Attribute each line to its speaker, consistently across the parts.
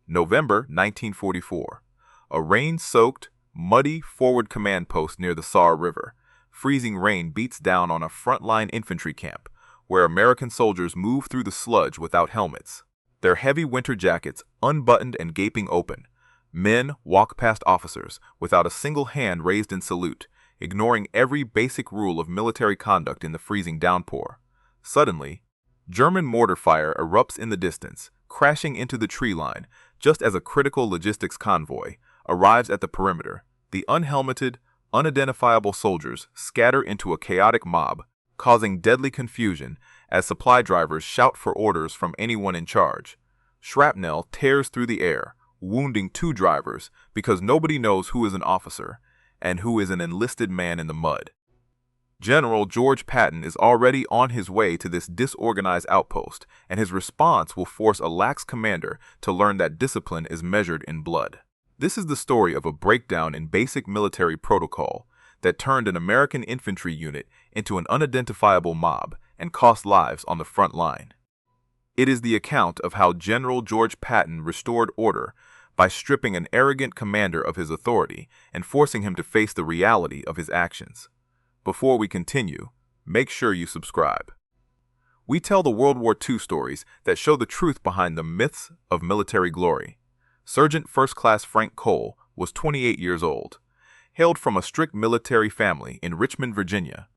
Speaker 1: November 1944. A rain-soaked, muddy forward command post near the Saar River. Freezing rain beats down on a frontline infantry camp, where American soldiers move through the sludge without helmets. Their heavy winter jackets unbuttoned and gaping open. Men walk past officers without a single hand raised in salute, ignoring every basic rule of military conduct in the freezing downpour. Suddenly, German mortar fire erupts in the distance, crashing into the tree line just as a critical logistics convoy arrives at the perimeter. The unhelmeted, unidentifiable soldiers scatter into a chaotic mob, causing deadly confusion as supply drivers shout for orders from anyone in charge. Shrapnel tears through the air, wounding 2 drivers because nobody knows who is an officer and who is an enlisted man in the mud. General George Patton is already on his way to this disorganized outpost, and his response will force a lax commander to learn that discipline is measured in blood. This is the story of a breakdown in basic military protocol that turned an American infantry unit into an unidentifiable mob and cost lives on the front line. It is the account of how General George Patton restored order by stripping an arrogant commander of his authority and forcing him to face the reality of his actions. Before we continue, make sure you subscribe. We tell the World War II stories that show the truth behind the myths of military glory. Sergeant First Class Frank Cole was 28 years old, hailed from a strict military family in Richmond, Virginia,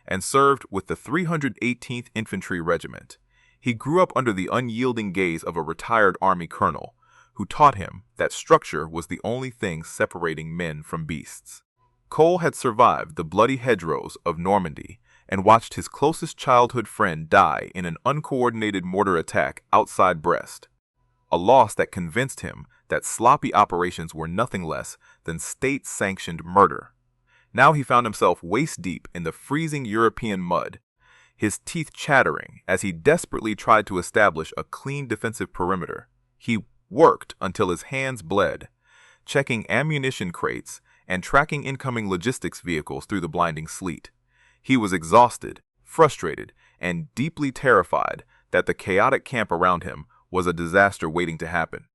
Speaker 1: and served with the 318th Infantry Regiment. He grew up under the unyielding gaze of a retired Army colonel, who taught him that structure was the only thing separating men from beasts. Cole had survived the bloody hedgerows of Normandy and watched his closest childhood friend die in an uncoordinated mortar attack outside Brest, a loss that convinced him that sloppy operations were nothing less than state-sanctioned murder. Now he found himself waist-deep in the freezing European mud, his teeth chattering as he desperately tried to establish a clean defensive perimeter. He worked until his hands bled, checking ammunition crates and tracking incoming logistics vehicles through the blinding sleet. He was exhausted, frustrated, and deeply terrified that the chaotic camp around him was a disaster waiting to happen.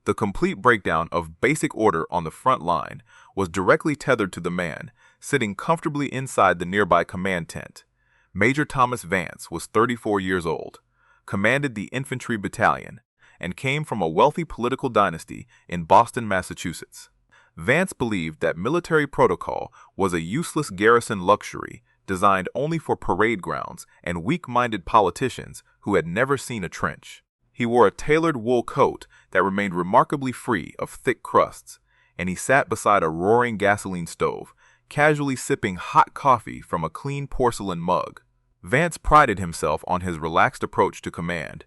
Speaker 1: The complete breakdown of basic order on the front line was directly tethered to the man sitting comfortably inside the nearby command tent. Major Thomas Vance was 34 years old, commanded the infantry battalion, and came from a wealthy political dynasty in Boston, Massachusetts. Vance believed that military protocol was a useless garrison luxury designed only for parade grounds and weak-minded politicians who had never seen a trench. He wore a tailored wool coat that remained remarkably free of thick crusts, and he sat beside a roaring gasoline stove, casually sipping hot coffee from a clean porcelain mug. Vance prided himself on his relaxed approach to command,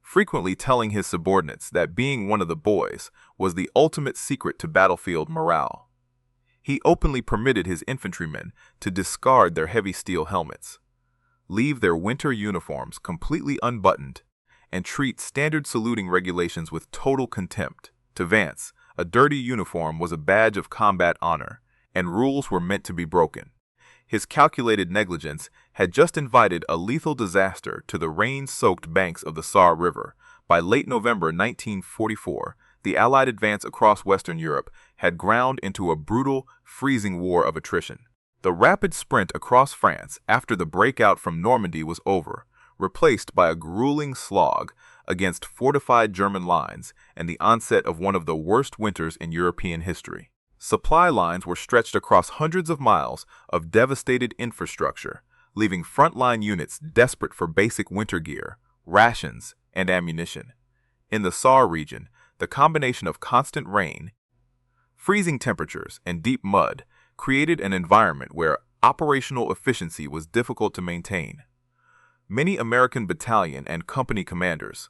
Speaker 1: frequently telling his subordinates that being one of the boys was the ultimate secret to battlefield morale. He openly permitted his infantrymen to discard their heavy steel helmets, leave their winter uniforms completely unbuttoned, and treat standard saluting regulations with total contempt. To Vance, a dirty uniform was a badge of combat honor, and rules were meant to be broken. His calculated negligence had just invited a lethal disaster to the rain-soaked banks of the Saar River. By late November 1944, the Allied advance across Western Europe had ground into a brutal, freezing war of attrition. The rapid sprint across France after the breakout from Normandy was over, replaced by a grueling slog against fortified German lines and the onset of one of the worst winters in European history. Supply lines were stretched across hundreds of miles of devastated infrastructure, leaving frontline units desperate for basic winter gear, rations, and ammunition. In the Saar region, the combination of constant rain, freezing temperatures, and deep mud created an environment where operational efficiency was difficult to maintain. Many American battalion and company commanders,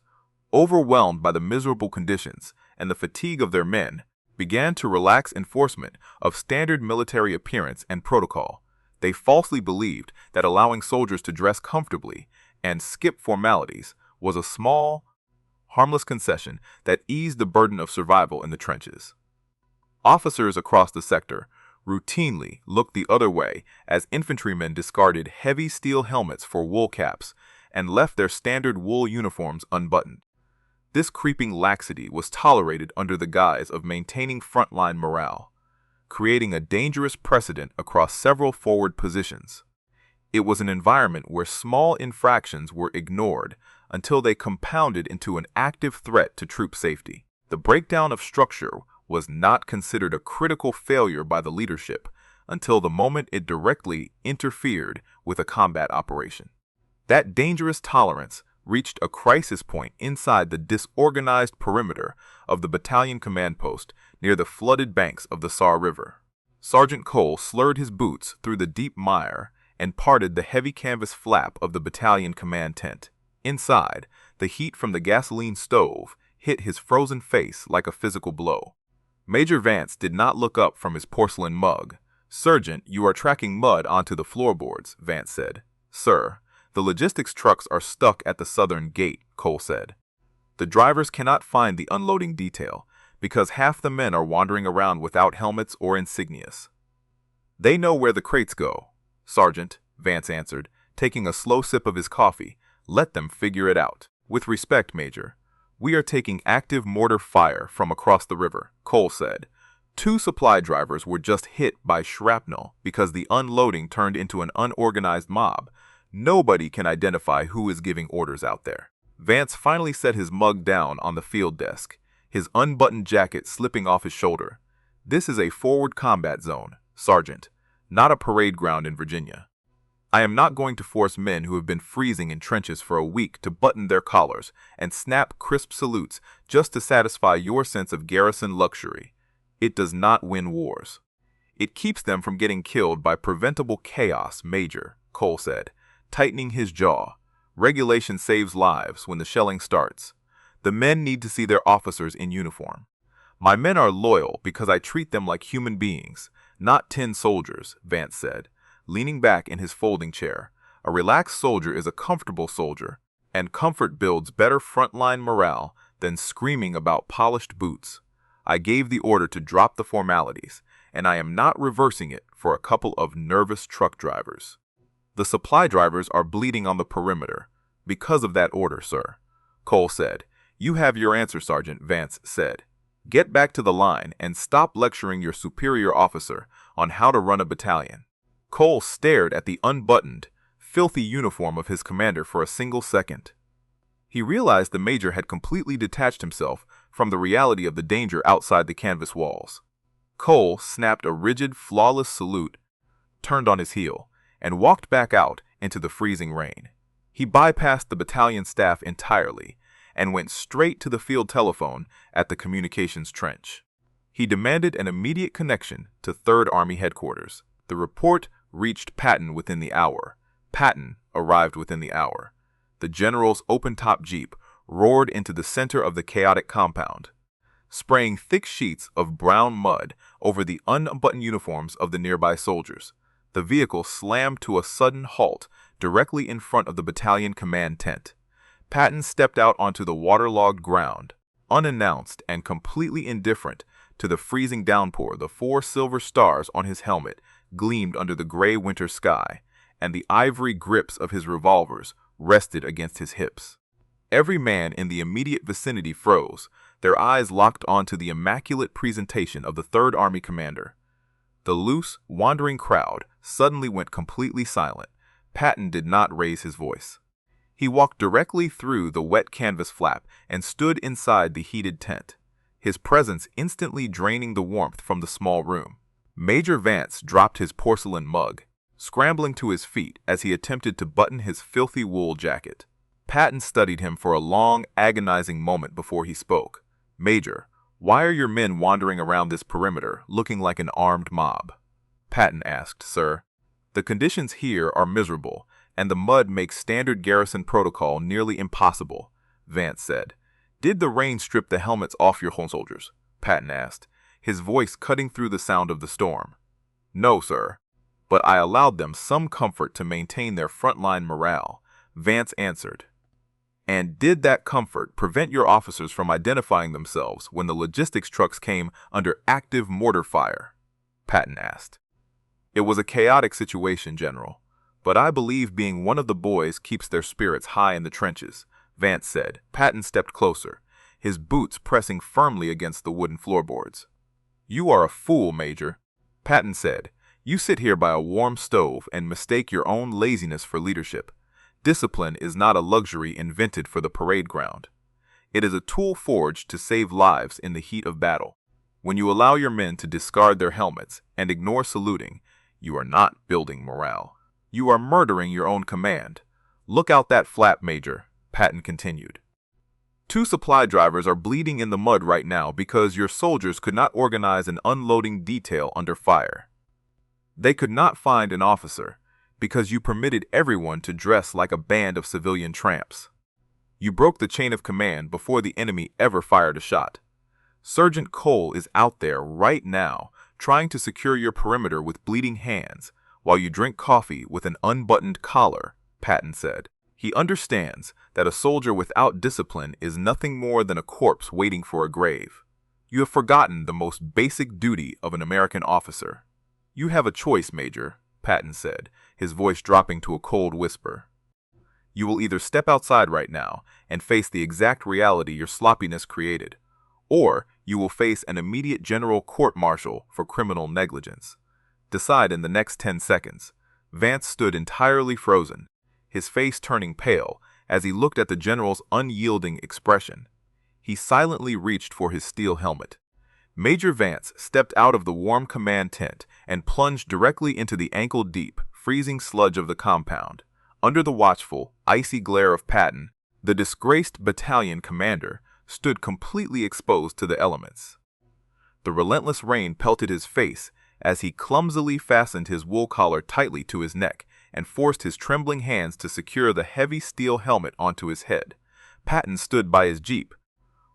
Speaker 1: overwhelmed by the miserable conditions and the fatigue of their men, began to relax enforcement of standard military appearance and protocol. They falsely believed that allowing soldiers to dress comfortably and skip formalities was a small, harmless concession that eased the burden of survival in the trenches. Officers across the sector routinely looked the other way as infantrymen discarded heavy steel helmets for wool caps and left their standard wool uniforms unbuttoned. This creeping laxity was tolerated under the guise of maintaining frontline morale, creating a dangerous precedent across several forward positions. It was an environment where small infractions were ignored until they compounded into an active threat to troop safety. The breakdown of structure was not considered a critical failure by the leadership until the moment it directly interfered with a combat operation. That dangerous tolerance reached a crisis point inside the disorganized perimeter of the battalion command post near the flooded banks of the Saar River. Sergeant Cole slurred his boots through the deep mire and parted the heavy canvas flap of the battalion command tent. Inside, the heat from the gasoline stove hit his frozen face like a physical blow. Major Vance did not look up from his porcelain mug. "Sergeant, you are tracking mud onto the floorboards," Vance said. "Sir, the logistics trucks are stuck at the southern gate," Cole said. "The drivers cannot find the unloading detail because half the men are wandering around without helmets or insignias." "They know where the crates go." "Sergeant," Vance answered, taking a slow sip of his coffee, "let them figure it out." "With respect, Major, we are taking active mortar fire from across the river," Cole said. "2 supply drivers were just hit by shrapnel because the unloading turned into an unorganized mob. Nobody can identify who is giving orders out there." Vance finally set his mug down on the field desk, his unbuttoned jacket slipping off his shoulder. "This is a forward combat zone, Sergeant, not a parade ground in Virginia. I am not going to force men who have been freezing in trenches for a week to button their collars and snap crisp salutes just to satisfy your sense of garrison luxury. It does not win wars. It keeps them from getting killed by preventable chaos, Major," Cole said, tightening his jaw. "Regulation saves lives when the shelling starts. The men need to see their officers in uniform. My men are loyal because I treat them like human beings, not tin soldiers," Vance said, leaning back in his folding chair. "A relaxed soldier is a comfortable soldier, and comfort builds better frontline morale than screaming about polished boots. I gave the order to drop the formalities, and I am not reversing it for a couple of nervous truck drivers. The supply drivers are bleeding on the perimeter because of that order, sir," Cole said. "You have your answer, Sergeant," Vance said. "Get back to the line and stop lecturing your superior officer on how to run a battalion." Cole stared at the unbuttoned, filthy uniform of his commander for a single second. He realized the major had completely detached himself from the reality of the danger outside the canvas walls. Cole snapped a rigid, flawless salute, turned on his heel, and walked back out into the freezing rain. He bypassed the battalion staff entirely and went straight to the field telephone at the communications trench. He demanded an immediate connection to 3rd Army headquarters. The report reached Patton within the hour. Patton arrived within the hour. The general's open-top jeep roared into the center of the chaotic compound, spraying thick sheets of brown mud over the unbuttoned uniforms of the nearby soldiers. The vehicle slammed to a sudden halt directly in front of the battalion command tent. Patton stepped out onto the waterlogged ground, unannounced and completely indifferent to the freezing downpour. The 4 silver stars on his helmet gleamed under the gray winter sky, and the ivory grips of his revolvers rested against his hips. Every man in the immediate vicinity froze, their eyes locked onto the immaculate presentation of the 3rd Army commander. The loose, wandering crowd suddenly went completely silent. Patton did not raise his voice. He walked directly through the wet canvas flap and stood inside the heated tent, his presence instantly draining the warmth from the small room. Major Vance dropped his porcelain mug, scrambling to his feet as he attempted to button his filthy wool jacket. Patton studied him for a long, agonizing moment before he spoke. "Major, why are your men wandering around this perimeter looking like an armed mob?" Patton asked, "Sir, the conditions here are miserable, and the mud makes standard garrison protocol nearly impossible," Vance said. "Did the rain strip the helmets off your home soldiers?" Patton asked, his voice cutting through the sound of the storm. "No, sir, but I allowed them some comfort to maintain their frontline morale," Vance answered. "And did that comfort prevent your officers from identifying themselves when the logistics trucks came under active mortar fire?" Patton asked. "It was a chaotic situation, General, but I believe being one of the boys keeps their spirits high in the trenches," Vance said. Patton stepped closer, his boots pressing firmly against the wooden floorboards. "You are a fool, Major," Patton said. "You sit here by a warm stove and mistake your own laziness for leadership. Discipline is not a luxury invented for the parade ground. It is a tool forged to save lives in the heat of battle. When you allow your men to discard their helmets and ignore saluting, you are not building morale. You are murdering your own command. Look out that flap, Major," Patton continued. "Two supply drivers are bleeding in the mud right now because your soldiers could not organize an unloading detail under fire. They could not find an officer because you permitted everyone to dress like a band of civilian tramps. You broke the chain of command before the enemy ever fired a shot. Sergeant Cole is out there right now trying to secure your perimeter with bleeding hands while you drink coffee with an unbuttoned collar," Patton said. "He understands that a soldier without discipline is nothing more than a corpse waiting for a grave. You have forgotten the most basic duty of an American officer." "You have a choice, Major," Patton said, his voice dropping to a cold whisper. "You will either step outside right now and face the exact reality your sloppiness created, or you will face an immediate general court-martial for criminal negligence. Decide in the next 10 seconds." Vance stood entirely frozen, his face turning pale as he looked at the general's unyielding expression. He silently reached for his steel helmet. Major Vance stepped out of the warm command tent and plunged directly into the ankle-deep, freezing sludge of the compound. Under the watchful, icy glare of Patton, the disgraced battalion commander stood completely exposed to the elements. The relentless rain pelted his face as he clumsily fastened his wool collar tightly to his neck and forced his trembling hands to secure the heavy steel helmet onto his head. Patton stood by his jeep,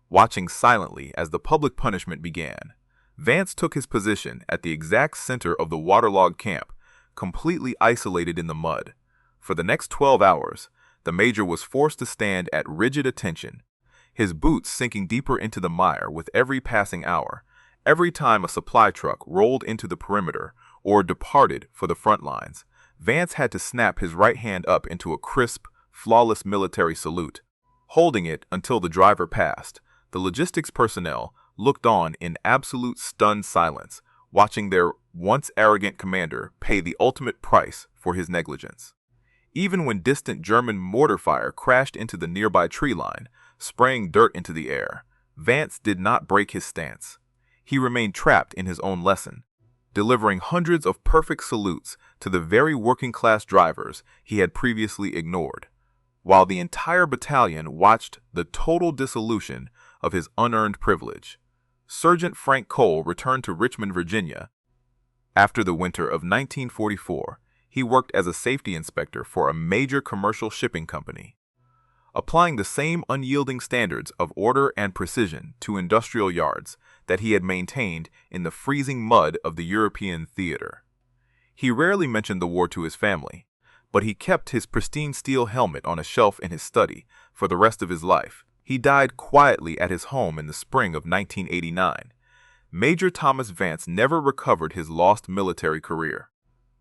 Speaker 1: watching silently as the public punishment began. Vance took his position at the exact center of the waterlogged camp, completely isolated in the mud. For the next 12 hours, the major was forced to stand at rigid attention, his boots sinking deeper into the mire with every passing hour. Every time a supply truck rolled into the perimeter or departed for the front lines, Vance had to snap his right hand up into a crisp, flawless military salute. Holding it until the driver passed, the logistics personnel looked on in absolute stunned silence, watching their once arrogant commander pay the ultimate price for his negligence. Even when distant German mortar fire crashed into the nearby tree line, spraying dirt into the air, Vance did not break his stance. He remained trapped in his own lesson, delivering hundreds of perfect salutes to the very working-class drivers he had previously ignored, while the entire battalion watched the total dissolution of his unearned privilege. Sergeant Frank Cole returned to Richmond, Virginia. After the winter of 1944, he worked as a safety inspector for a major commercial shipping company. Applying the same unyielding standards of order and precision to industrial yards that he had maintained in the freezing mud of the European theater. He rarely mentioned the war to his family, but he kept his pristine steel helmet on a shelf in his study for the rest of his life. He died quietly at his home in the spring of 1989. Major Thomas Vance never recovered his lost military career.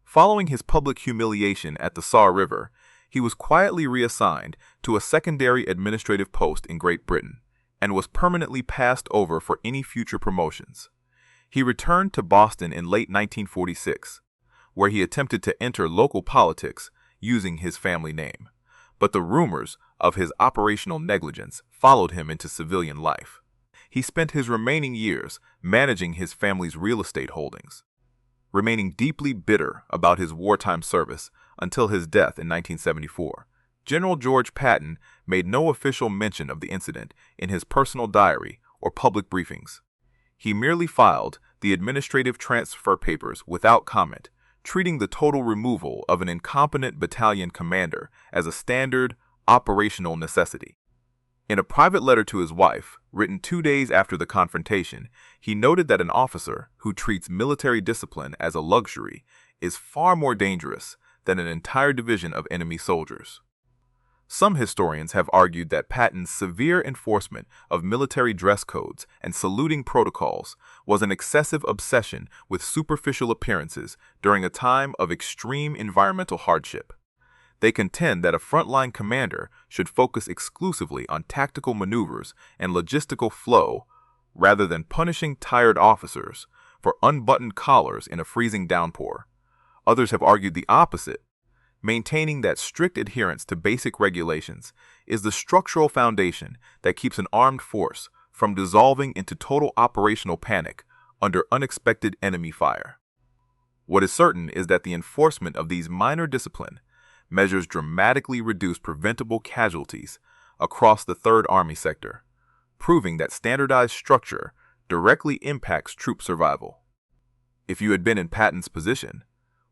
Speaker 1: Following his public humiliation at the Saar River, he was quietly reassigned to a secondary administrative post in Great Britain and was permanently passed over for any future promotions. He returned to Boston in late 1946, where he attempted to enter local politics using his family name. But the rumors of his operational negligence followed him into civilian life. He spent his remaining years managing his family's real estate holdings, remaining deeply bitter about his wartime service until his death in 1974. General George Patton made no official mention of the incident in his personal diary or public briefings. He merely filed the administrative transfer papers without comment, treating the total removal of an incompetent battalion commander as a standard operational necessity. In a private letter to his wife, written 2 days after the confrontation, he noted that an officer who treats military discipline as a luxury is far more dangerous than an entire division of enemy soldiers. Some historians have argued that Patton's severe enforcement of military dress codes and saluting protocols was an excessive obsession with superficial appearances during a time of extreme environmental hardship. They contend that a frontline commander should focus exclusively on tactical maneuvers and logistical flow rather than punishing tired officers for unbuttoned collars in a freezing downpour. Others have argued the opposite, maintaining that strict adherence to basic regulations is the structural foundation that keeps an armed force from dissolving into total operational panic under unexpected enemy fire. What is certain is that the enforcement of these minor discipline measures dramatically reduce preventable casualties across the Third Army sector, proving that standardized structure directly impacts troop survival. If you had been in Patton's position,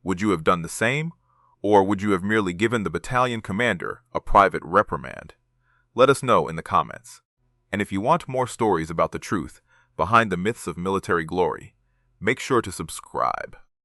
Speaker 1: would you have done the same, or would you have merely given the battalion commander a private reprimand? Let us know in the comments. And if you want more stories about the truth behind the myths of military glory, make sure to subscribe.